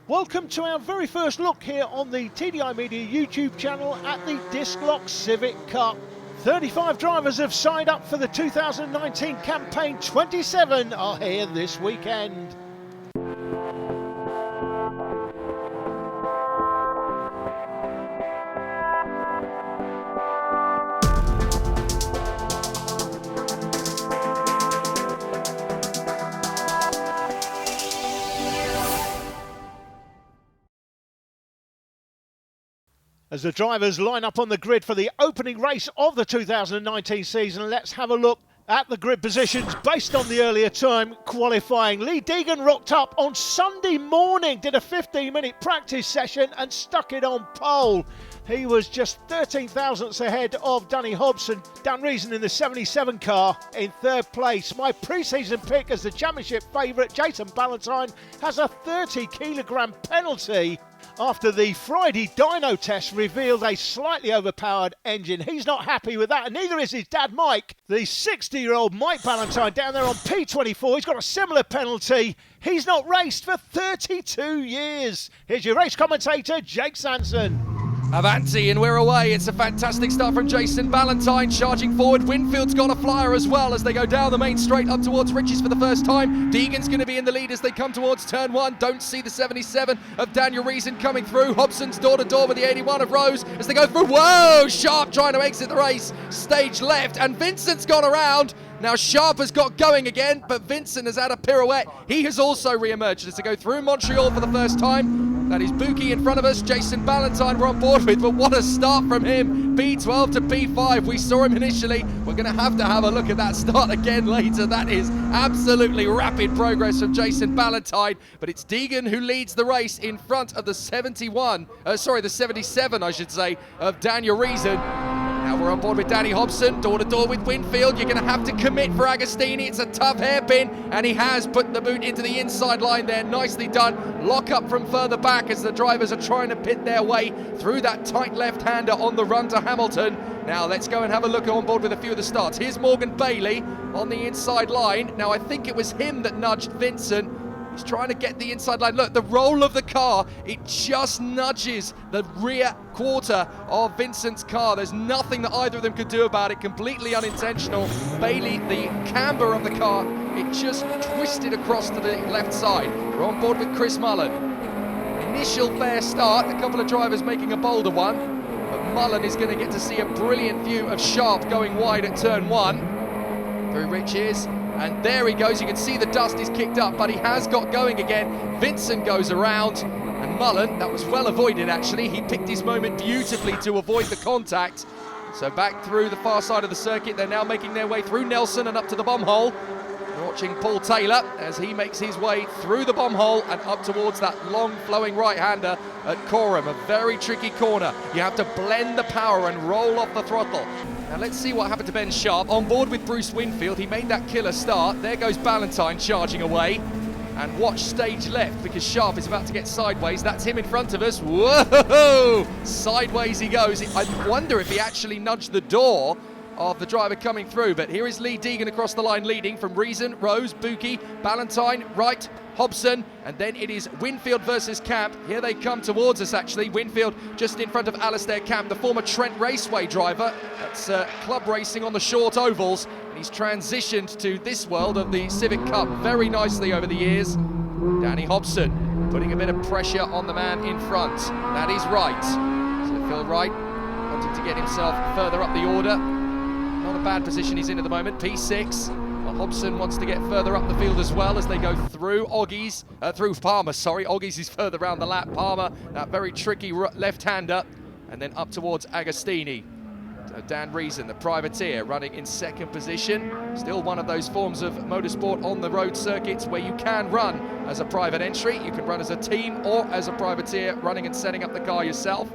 Welcome to our very first look here on the TDi Media YouTube channel at the Disklok Civic Cup. 35 drivers have signed up for the 2019 campaign. 27 are here this weekend. As the drivers line up on the grid for the opening race of the 2019 season, let's have a look at the grid positions based on the earlier time qualifying. Lee Deegan rocked up on Sunday morning, did a 15-minute practice session and stuck it on pole. He was just 13 thousandths ahead of Danny Hobson. Dan Reason in the 77 car in third place. My pre-season pick as the championship favourite, Jason Ballantyne, has a 30-kilogram penalty after the Friday dyno test revealed a slightly overpowered engine. He's not happy with that, and neither is his dad Mike. The 60-year-old Mike Ballantyne down there on P24, he's got a similar penalty. He's not raced for 32 years. Here's your race commentator, Jake Sanson. Avanti, and we're away. It's a fantastic start from Jason Ballantyne, charging forward. Winfield's got a flyer as well as they go down the main straight up towards Richie's for the first time. Deegan's going to be in the lead as they come towards turn one. Don't see the 77 of Daniel Reason coming through. Hobson's door-to-door with the 81 of Rose as they go through. Whoa! Sharp trying to exit the race. Stage left, and Vincent's gone around. Now Sharp has got going again, but Vincent has had a pirouette. He has also re-emerged as they go through Montreal for the first time. That is Buki in front of us. Jason Ballantyne we're on board with, but what a start from him. B12 to B5. We saw him initially. We're going to have a look at that start again later. That is absolutely rapid progress from Jason Ballantyne, but it's Deegan who leads the race in front of the 77, I should say, of Daniel Reason. Now we're on board with Danny Hobson, door-to-door with Winfield. You're going to have to commit for Agostini. It's a tough hairpin, and he has put the boot into the inside line there. Nicely done. Lock up from further back as the drivers are trying to pit their way through that tight left-hander on the run to Hamilton. Now let's go and have a look on board with a few of the starts. Here's Morgan Bailey on the inside line. Now I think it was him that nudged Vincent. He's trying to get the inside line. Look, the roll of the car, it just nudges the rear quarter of Vincent's car. There's nothing that either of them could do about it. Completely unintentional. Bailey, the camber of the car, it just twisted across to the left side. We're on board with Chris Mullen. Initial fair start, a couple of drivers making a bolder one. But Mullen is going to get to see a brilliant view of Sharp going wide at turn one. Through Riches. And there he goes. You can see the dust is kicked up, but he has got going again. Vincent goes around, and Mullen, that was well avoided actually. He picked his moment beautifully to avoid the contact. So back through the far side of the circuit, they're now making their way through Nelson and up to the bomb hole. We're watching Paul Taylor as he makes his way through the bomb hole and up towards that long flowing right-hander at Coram. A very tricky corner. You have to blend the power and roll off the throttle. Now let's see what happened to Ben Sharp. On board with Bruce Winfield, he made that killer start. There goes Ballantyne charging away. And watch stage left because Sharp is about to get sideways. That's him in front of us. Whoa! Sideways he goes. I wonder if he actually nudged the door of the driver coming through. But here is Lee Deegan across the line leading from Reason, Rose, Buki, Ballantyne, Wright, Hobson, and then it is Winfield versus Camp. Here they come towards us actually. Winfield just in front of Alistair Camp, the former Trent Raceway driver. That's club racing on the short ovals. And he's transitioned to this world of the Civic Cup very nicely over the years. Danny Hobson putting a bit of pressure on the man in front. That is Wright. So Phil Wright wanting to get himself further up the order. Not a bad position he's in at the moment, P6. Well, Hobson wants to get further up the field as well as they go through through Palmer, sorry. Oggies is further round the lap. Palmer, that very tricky left-hander, and then up towards Agostini. So Dan Reason, the privateer, running in second position. Still one of those forms of motorsport on the road circuits where you can run as a private entry. You can run as a team or as a privateer, running and setting up the car yourself.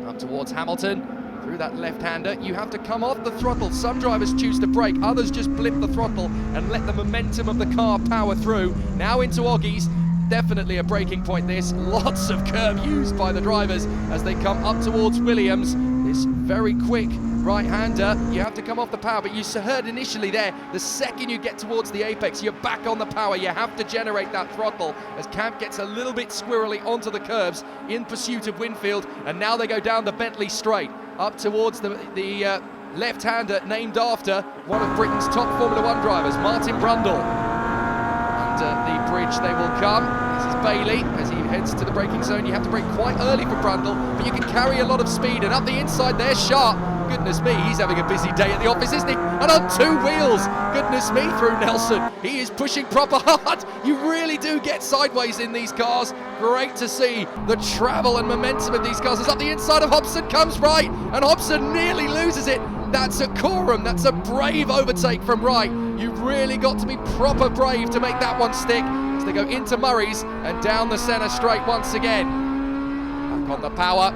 Up towards Hamilton. Through that left-hander, you have to come off the throttle. Some drivers choose to brake, others just blip the throttle and let the momentum of the car power through. Now into Oggies, definitely a braking point this. Lots of curb used by the drivers as they come up towards Williams. This very quick right-hander, you have to come off the power, but you heard initially there, the second you get towards the apex, you're back on the power. You have to generate that throttle as Camp gets a little bit squirrely onto the curbs in pursuit of Winfield, and now they go down the Bentley straight up towards the left-hander named after one of Britain's top Formula One drivers, Martin Brundle. Under the bridge they will come. This is Bailey as he heads to the braking zone. You have to brake quite early for Brundle, but you can carry a lot of speed, and up the inside there, Sharp. Goodness me, he's having a busy day at the office, isn't he? And on two wheels, goodness me, through Nelson. He is pushing proper hard. You really do get sideways in these cars. Great to see the travel and momentum of these cars. As up the inside of Hobson comes right, and Hobson nearly loses it. That's a quorum, that's a brave overtake from Wright. You've really got to be proper brave to make that one stick as they go into Murray's and down the centre straight once again. Back on the power.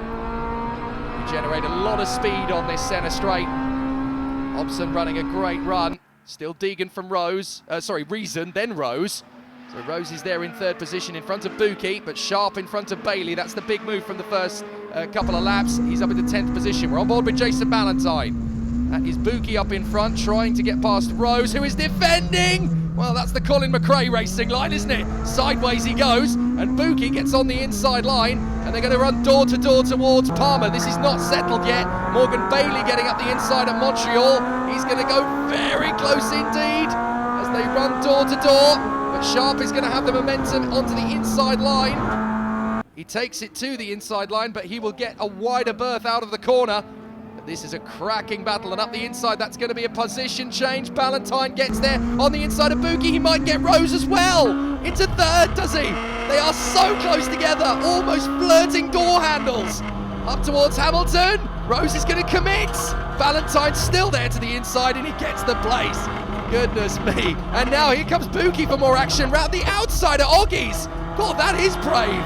You generate a lot of speed on this centre straight. Hobson running a great run. Still Deegan from Reason, then Rose. So Rose is there in third position in front of Buki, but Sharp in front of Bailey. That's the big move from the first couple of laps. He's up in the 10th position. We're on board with Jason Ballantyne. That is Buki up in front, trying to get past Rose, who is defending. Well, that's the Colin McRae racing line, isn't it? Sideways he goes, and Buki gets on the inside line, and they're going to run door to door towards Palmer. This is not settled yet. Morgan Bailey getting up the inside at Montreal. He's going to go very close indeed as they run door to door, but Sharp is going to have the momentum onto the inside line. He takes it to the inside line, but he will get a wider berth out of the corner. This is a cracking battle, and up the inside, that's going to be a position change. Ballantyne gets there on the inside of Buki. He might get Rose as well. Into third, does he? They are so close together, almost flirting door handles. Up towards Hamilton. Rose is going to commit. Ballantyne's still there to the inside, and he gets the place. Goodness me. And now here comes Buki for more action round the outside at Oggies. God, that is brave.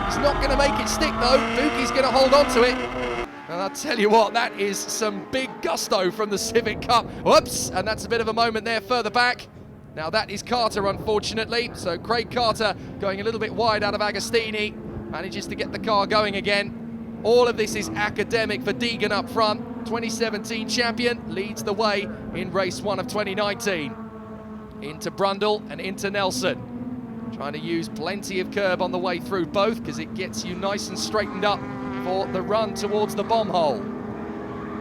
He's not going to make it stick, though. Buki's going to hold on to it. And I'll tell you what, that is some big gusto from the Civic Cup. Whoops, and that's a bit of a moment there further back. Now that is Carter, unfortunately. So Craig Carter going a little bit wide out of Agostini. Manages to get the car going again. All of this is academic for Deegan up front. 2017 champion, leads the way in race 1 of 2019. Into Brundle and into Nelson. Trying to use plenty of curb on the way through both because it gets you nice and straightened up for the run towards the bomb hole.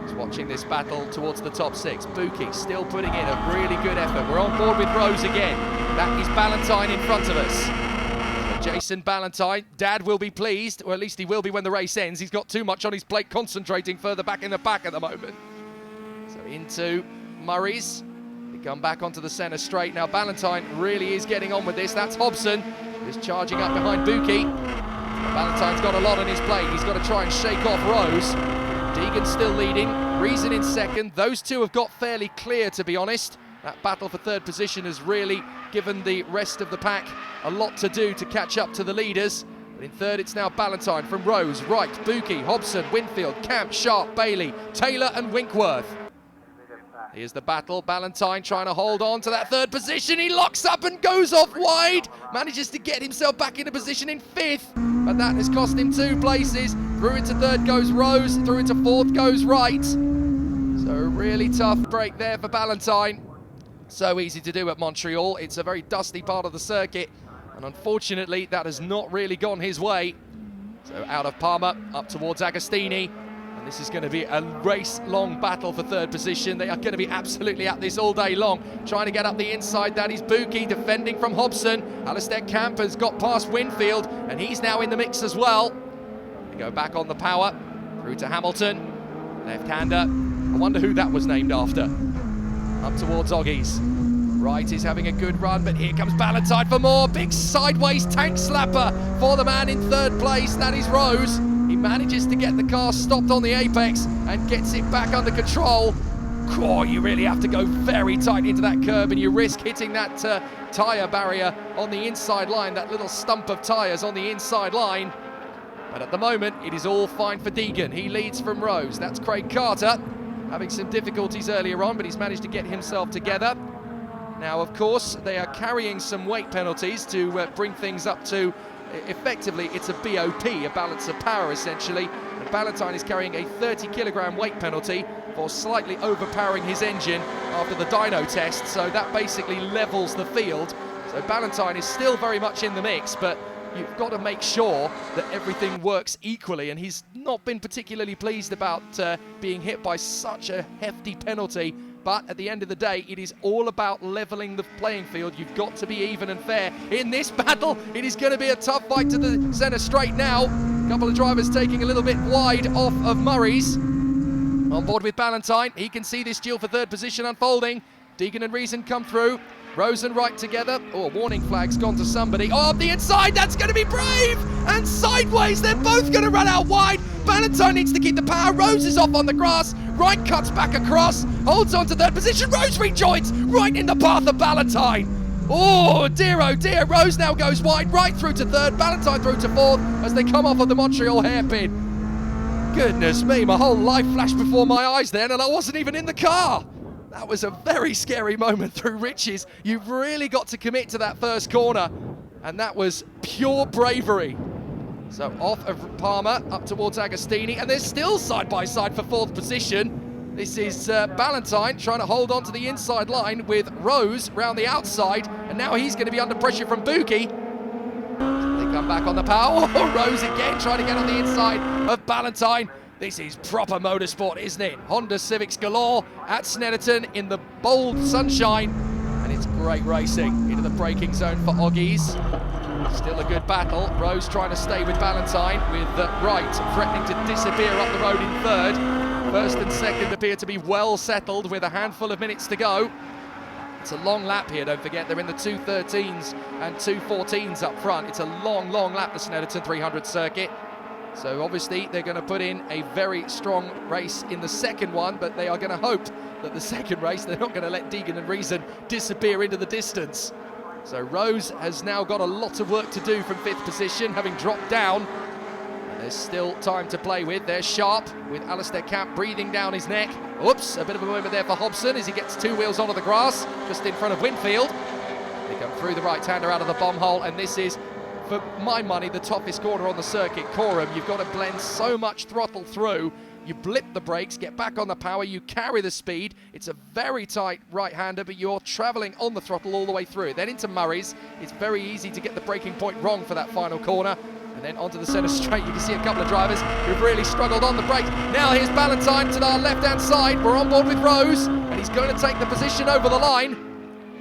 Just watching this battle towards the top 6. Buki still putting in a really good effort. We're on board with Rose again. That is Ballantyne in front of us. So Jason Ballantyne, Dad will be pleased, or at least he will be when the race ends. He's got too much on his plate, concentrating further back in the pack at the moment. So into Murray's. They come back onto the centre straight. Now Ballantyne really is getting on with this. That's Hobson, who's charging up behind Buki. Ballantyne's got a lot on his plate. He's got to try and shake off Rose. Deegan's still leading. Reason in second. Those two have got fairly clear, to be honest. That battle for third position has really given the rest of the pack a lot to do to catch up to the leaders. But in third, it's now Ballantyne from Rose, Wright, Buki, Hobson, Winfield, Camp, Sharp, Bailey, Taylor and Winkworth. Here's the battle. Ballantyne trying to hold on to that third position. He locks up and goes off wide. Manages to get himself back into position in fifth, but that has cost him 2 places. Through into third goes Rose. Through into fourth goes Wright. So a really tough break there for Ballantyne. So easy to do at Montreal. It's a very dusty part of the circuit, and unfortunately that has not really gone his way. So out of Palmer, up towards Agostini. This is going to be a race-long battle for third position. They are going to be absolutely at this all day long. Trying to get up the inside, that is Buki, defending from Hobson. Alistair Camp has got past Winfield, and he's now in the mix as well. They go back on the power, through to Hamilton. Left-hander, I wonder who that was named after. Up towards Oggies. Wright is having a good run, but here comes Ballantyne for more. Big sideways tank slapper for the man in third place, that is Rose. He manages to get the car stopped on the apex and gets it back under control. Oh, you really have to go very tight into that curb, and you risk hitting that tyre barrier on the inside line, that little stump of tyres on the inside line. But at the moment, it is all fine for Deegan. He leads from Rose. That's Craig Carter, having some difficulties earlier on, but he's managed to get himself together. Now, of course, they are carrying some weight penalties to bring things up to Effectively, it's a BOP, a balance of power essentially. And Ballantyne is carrying a 30-kilogram weight penalty for slightly overpowering his engine after the dyno test, so that basically levels the field. So Ballantyne is still very much in the mix, but you've got to make sure that everything works equally, and he's not been particularly pleased about being hit by such a hefty penalty. But at the end of the day, it is all about levelling the playing field. You've got to be even and fair in this battle. It is going to be a tough fight to the centre straight now. A couple of drivers taking a little bit wide off of Murray's. On board with Ballantyne, he can see this duel for third position unfolding. Deegan and Reason come through. Rose and Wright together. Oh, a warning flag's gone to somebody. Oh, up the inside, that's going to be Brave! And sideways, they're both going to run out wide. Ballantyne needs to keep the power. Rose is off on the grass. Wright cuts back across, holds on to third position. Rose rejoins right in the path of Ballantyne. Oh dear, Rose now goes wide, right through to third, Ballantyne through to fourth as they come off of the Montreal hairpin. Goodness me, my whole life flashed before my eyes then, and I wasn't even in the car. That was a very scary moment through Riches. You've really got to commit to that first corner, and that was pure bravery. So off of Palmer, up towards Agostini, and they're still side by side for fourth position. This is Ballantyne trying to hold on to the inside line with Rose round the outside, and now he's going to be under pressure from Buki. They come back on the power. Oh, Rose again trying to get on the inside of Ballantyne. This is proper motorsport, isn't it? Honda Civics galore at Snetterton in the bold sunshine, and it's great racing into the braking zone for Oggies. Still a good battle. Rose trying to stay with Ballantyne, with Wright threatening to disappear up the road in third. First and second appear to be well settled with a handful of minutes to go. It's a long lap here, don't forget. They're in the 2:13s and 2:14s up front. It's a long lap, the Snetterton 300 circuit. So obviously they're going to put in a very strong race in the second one, but they are going to hope that the second race, they're not going to let Deegan and Reason disappear into the distance. So Rose has now got a lot of work to do from fifth position, having dropped down. And there's still time to play with. There's Sharp with Alistair Camp breathing down his neck. Oops, a bit of a moment there for Hobson as he gets two wheels onto the grass, just in front of Winfield. They come through the right-hander out of the bomb hole, and this is, for my money, the toughest corner on the circuit. Coram, you've got to blend so much throttle through. You blip the brakes, get back on the power, you carry the speed. It's a very tight right-hander, but you're travelling on the throttle all the way through. Then into Murray's, it's very easy to get the braking point wrong for that final corner. And then onto the centre straight, you can see a couple of drivers who've really struggled on the brakes. Now here's Ballantyne to our left-hand side. We're on board with Rose, and he's going to take the position over the line.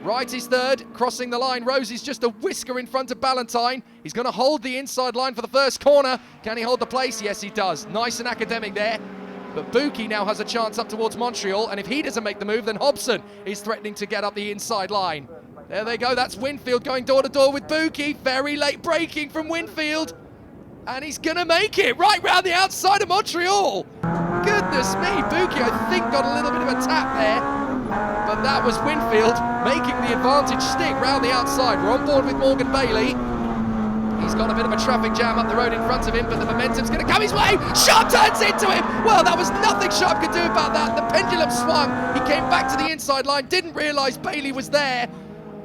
Wright is third, crossing the line. Rose is just a whisker in front of Ballantyne. He's going to hold the inside line for the first corner. Can he hold the place? Yes, he does. Nice and academic there. But Buki now has a chance up towards Montreal, and if he doesn't make the move, then Hobson is threatening to get up the inside line. There they go. That's Winfield going door-to-door with Buki. Very late braking from Winfield. And he's going to make it right round the outside of Montreal. Goodness me, Buki, I think, got a little bit of a tap there. But that was Winfield making the advantage stick round the outside. We're on board with Morgan Bailey. He's got a bit of a traffic jam up the road in front of him, but the momentum's going to come his way. Sharp turns into him. Well, that was nothing Sharp could do about that. The pendulum swung. He came back to the inside line, didn't realise Bailey was there.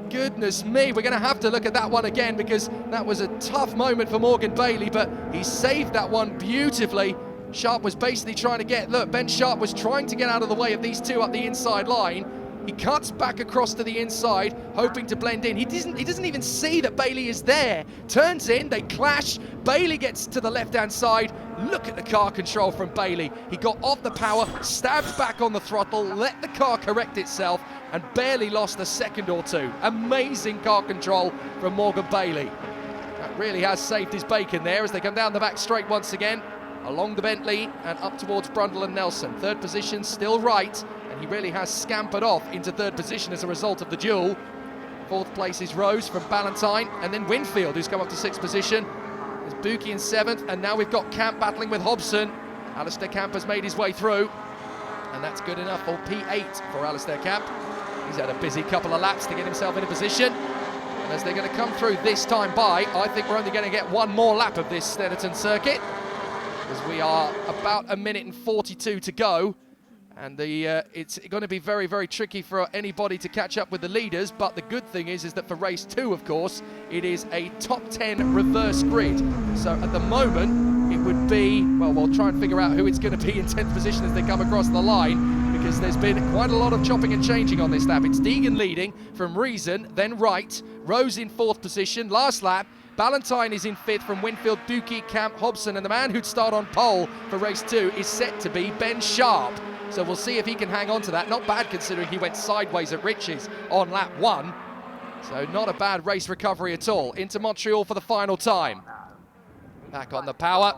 Goodness me, we're going to have to look at that one again, because that was a tough moment for Morgan Bailey, but he saved that one beautifully. Sharp was basically trying to get, look, Ben Sharp was trying to get out of the way of these two up the inside line. He cuts back across to the inside, hoping to blend in. He doesn't even see that Bailey is there. Turns in, they clash. Bailey gets to the left-hand side. Look at the car control from Bailey. He got off the power, stabbed back on the throttle, let the car correct itself, and barely lost a second or two. Amazing car control from Morgan Bailey. That really has saved his bacon there as they come down the back straight once again, along the Bentley and up towards Brundle and Nelson. Third position still right, and he really has scampered off into third position as a result of the duel. Fourth place is Rose from Ballantyne, and then Winfield, who's come up to sixth position. There's Buki in seventh, and now we've got Camp battling with Hobson. Alistair Camp has made his way through, and that's good enough for P8 for Alistair Camp. He's had a busy couple of laps to get himself in a position. And as they're going to come through this time by, I think we're only going to get one more lap of this Snetterton circuit, as we are about 1 minute and 42 to go. And it's going to be very, very tricky for anybody to catch up with the leaders, but the good thing is that for race 2, of course, it is a top 10 reverse grid. So at the moment, it would be, well, we'll try and figure out who it's going to be in 10th position as they come across the line, because there's been quite a lot of chopping and changing on this lap. It's Deegan leading from Reason, then Wright, Rose in 4th position, last lap. Ballantyne is in 5th from Winfield, Dookie, Camp, Hobson, and the man who'd start on pole for race 2 is set to be Ben Sharp. So we'll see if he can hang on to that. Not bad considering he went sideways at Riches on lap 1. So not a bad race recovery at all. Into Montreal for the final time. Back on the power.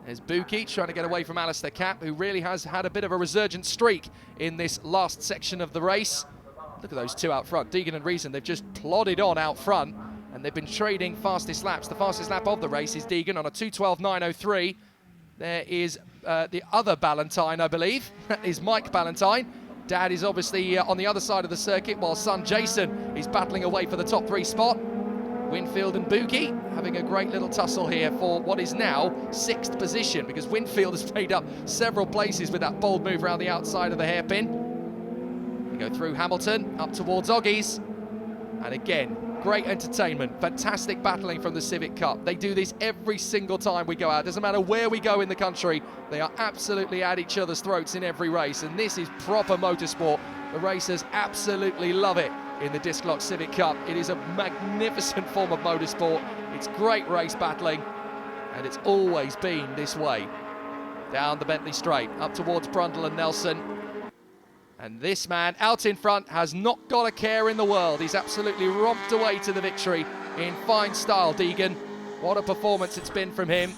There's Buki trying to get away from Alistair Camp, who really has had a bit of a resurgent streak in this last section of the race. Look at those two out front. Deegan and Reason, they've just plodded on out front, and they've been trading fastest laps. The fastest lap of the race is Deegan on a 2:12.903. There is the other Ballantyne, I believe. That is Mike Ballantyne. Dad is obviously on the other side of the circuit, while son Jason is battling away for the top 3 spot. Winfield and Buki having a great little tussle here for what is now 6th position, because Winfield has made up several places with that bold move around the outside of the hairpin. We go through Hamilton, up towards Oggies, and again, great entertainment, fantastic battling from the Civic Cup. They do this every single time we go out. Doesn't matter where we go in the country, they are absolutely at each other's throats in every race, and this is proper motorsport. The racers absolutely love it in the Disklok Civic Cup. It is a magnificent form of motorsport. It's great race battling, and it's always been this way. Down the Bentley Straight, up towards Brundle and Nelson. And this man out in front has not got a care in the world. He's absolutely romped away to the victory in fine style, Deegan. What a performance it's been from him.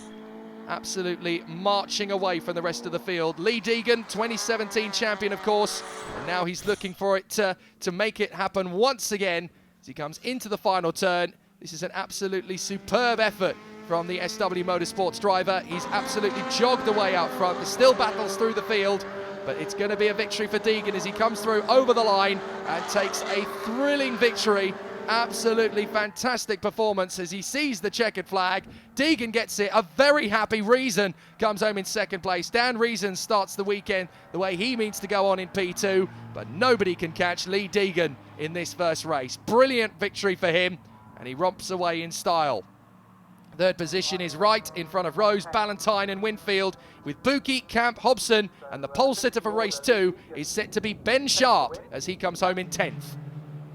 Absolutely marching away from the rest of the field. Lee Deegan, 2017 champion, of course. And now he's looking for it to make it happen once again as he comes into the final turn. This is an absolutely superb effort from the SW Motorsports driver. He's absolutely jogged away out front. There's still battles through the field, but it's going to be a victory for Deegan as he comes through over the line and takes a thrilling victory. Absolutely fantastic performance as he sees the checkered flag. Deegan gets it. A very happy Reason comes home in 2nd place. Dan Reason starts the weekend the way he means to go on in P2, but nobody can catch Lee Deegan in this first race. Brilliant victory for him, and he romps away in style. 3rd position is Wright in front of Rose, Ballantyne and Winfield, with Buki, Camp, Hobson, and the pole sitter for race 2 is set to be Ben Sharp as he comes home in 10th.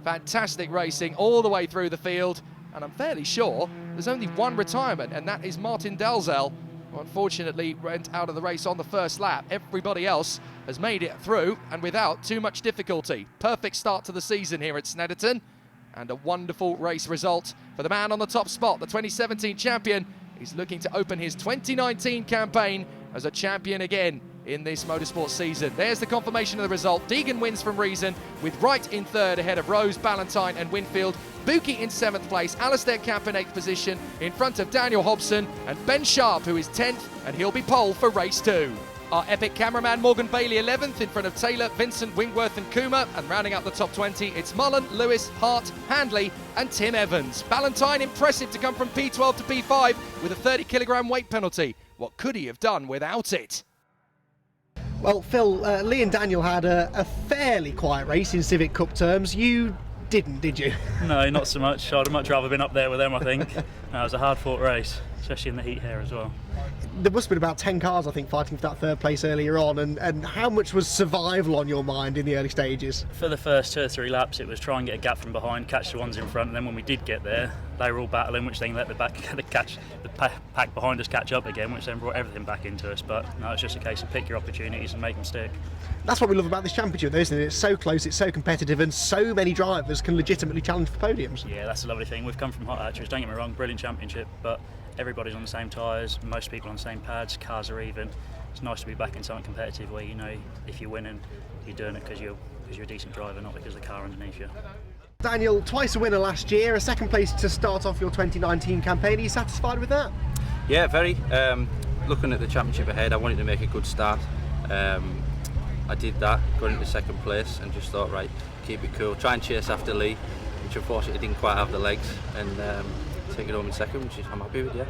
Fantastic racing all the way through the field, and I'm fairly sure there's only one retirement, and that is Martin Dalzell, who unfortunately went out of the race on the first lap. Everybody else has made it through, and without too much difficulty. Perfect start to the season here at Snetterton, and a wonderful race result for the man on the top spot. The 2017 champion is looking to open his 2019 campaign as a champion again in this motorsport season. There's the confirmation of the result. Deegan wins from Reason, with Wright in 3rd ahead of Rose, Ballantyne and Winfield. Buki in 7th place, Alistair Camp in 8th position in front of Daniel Hobson, and Ben Sharp, who is 10th, and he'll be pole for race 2. Our epic cameraman Morgan Bailey 11th in front of Taylor, Vincent, Wingworth and Kuma, and rounding out the top 20 it's Mullen, Lewis, Hart, Handley and Tim Evans. Ballantyne impressive to come from P12 to P5 with a 30kg weight penalty. What could he have done without it? Well, Phil, Lee and Daniel had a fairly quiet race in Civic Cup terms. You didn't, did you? No, not so much. I'd have much rather been up there with them, I think. No, it was a hard-fought race, especially in the heat here as well. There must have been about 10 cars, I think, fighting for that 3rd place earlier on, and how much was survival on your mind in the early stages? For the first 2 or 3 laps, it was try and get a gap from behind, catch the ones in front, and then when we did get there, they were all battling, which then let the pack behind us catch up again, which then brought everything back into us. But no, it's just a case of pick your opportunities and make them stick. That's what we love about this championship, though, isn't it? It's so close, it's so competitive, and so many drivers can legitimately challenge for podiums. Yeah, that's the lovely thing. We've come from hot hatcheries, don't get me wrong, brilliant championship, but everybody's on the same tyres, most people on the same pads, cars are even. It's nice to be back in something competitive where you know if you're winning, you're doing it because you're a decent driver, not because of the car underneath you. Daniel, twice a winner last year, a 2nd place to start off your 2019 campaign. Are you satisfied with that? Yeah, very. Looking at the championship ahead, I wanted to make a good start. I did that, got into 2nd place and just thought, right, keep it cool, try and chase after Lee, which unfortunately didn't quite have the legs, and take it home in 2nd, which I'm happy with, yeah.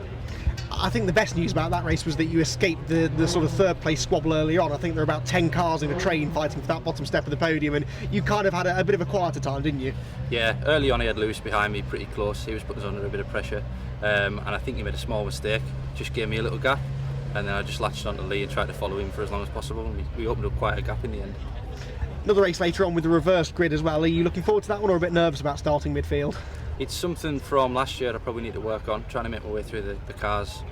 I think the best news about that race was that you escaped the sort of third place squabble early on. I think there were about 10 cars in a train fighting for that bottom step of the podium, and you kind of had a bit of a quieter time, didn't you? Yeah, early on I had Lewis behind me pretty close. He was putting us under a bit of pressure, and I think he made a small mistake, just gave me a little gap, and then I just latched onto Lee and tried to follow him for as long as possible, and we opened up quite a gap in the end. Another race later on with the reversed grid as well. Are you looking forward to that one, or a bit nervous about starting midfield? It's something from last year I probably need to work on, trying to make my way through the cars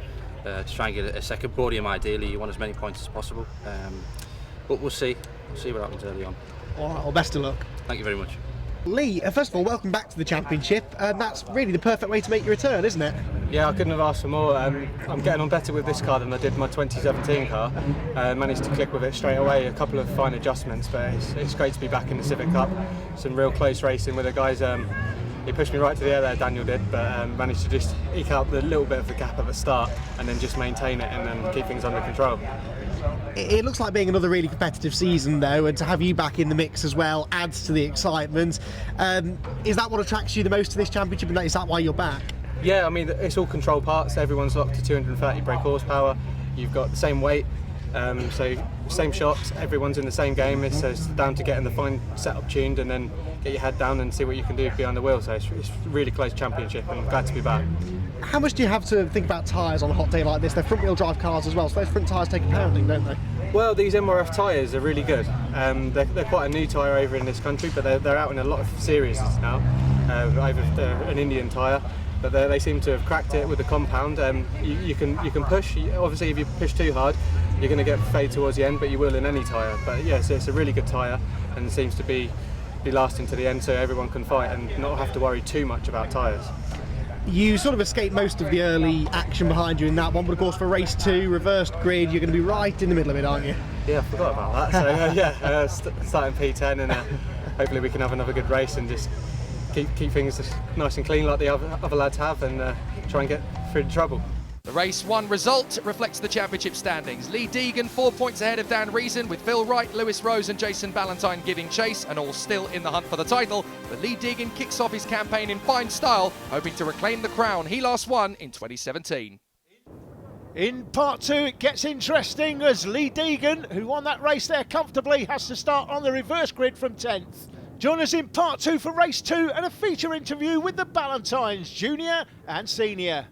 to try and get a second podium. Ideally, you want as many points as possible, but we'll see what happens early on. All right, well, best of luck. Thank you very much. Lee, first of all, welcome back to the championship, and that's really the perfect way to make your return, isn't it? Yeah, I couldn't have asked for more. I'm getting on better with this car than I did my 2017 car. Managed to click with it straight away, a couple of fine adjustments, but it's great to be back in the Civic Cup. Some real close racing with the guys. He pushed me right to the air there, Daniel did, but managed to just eke out the little bit of the gap at the start and then just maintain it and then keep things under control. It looks like being another really competitive season though, and to have you back in the mix as well adds to the excitement. Is that what attracts you the most to this championship, and is that why you're back? Yeah, I mean, it's all control parts. Everyone's locked to 230 brake horsepower. You've got the same weight, so same shots. Everyone's in the same game. It's down to getting the fine setup tuned and then get your head down and see what you can do behind the wheel. So it's a really close championship, and I'm glad to be back. How much do you have to think about tyres on a hot day like this? They're front-wheel drive cars as well, so those front tyres take a pounding, don't they? Well, these MRF tyres are really good. They're quite a new tyre over in this country, but they're out in a lot of series now. They're an Indian tyre, but they seem to have cracked it with the compound. You can push. Obviously, if you push too hard, you're going to get fade towards the end, but you will in any tyre. But yeah, so it's a really good tyre, and it seems to be lasting to the end, so everyone can fight and not have to worry too much about tyres. You sort of escaped most of the early action behind you in that one, but of course for race 2, reversed grid, you're going to be right in the middle of it, aren't you? Yeah, I forgot about that. So starting P10, and hopefully we can have another good race and just keep things nice and clean like the other lads have, and try and get through the trouble. The race 1 result reflects the championship standings. Lee Deegan 4 points ahead of Dan Reason, with Phil Wright, Lewis Rose and Jason Ballantyne giving chase, and all still in the hunt for the title. But Lee Deegan kicks off his campaign in fine style, hoping to reclaim the crown he last won in 2017. In part 2 it gets interesting as Lee Deegan, who won that race there comfortably, has to start on the reverse grid from 10th. Join us in part 2 for race 2 and a feature interview with the Ballantynes, junior and senior.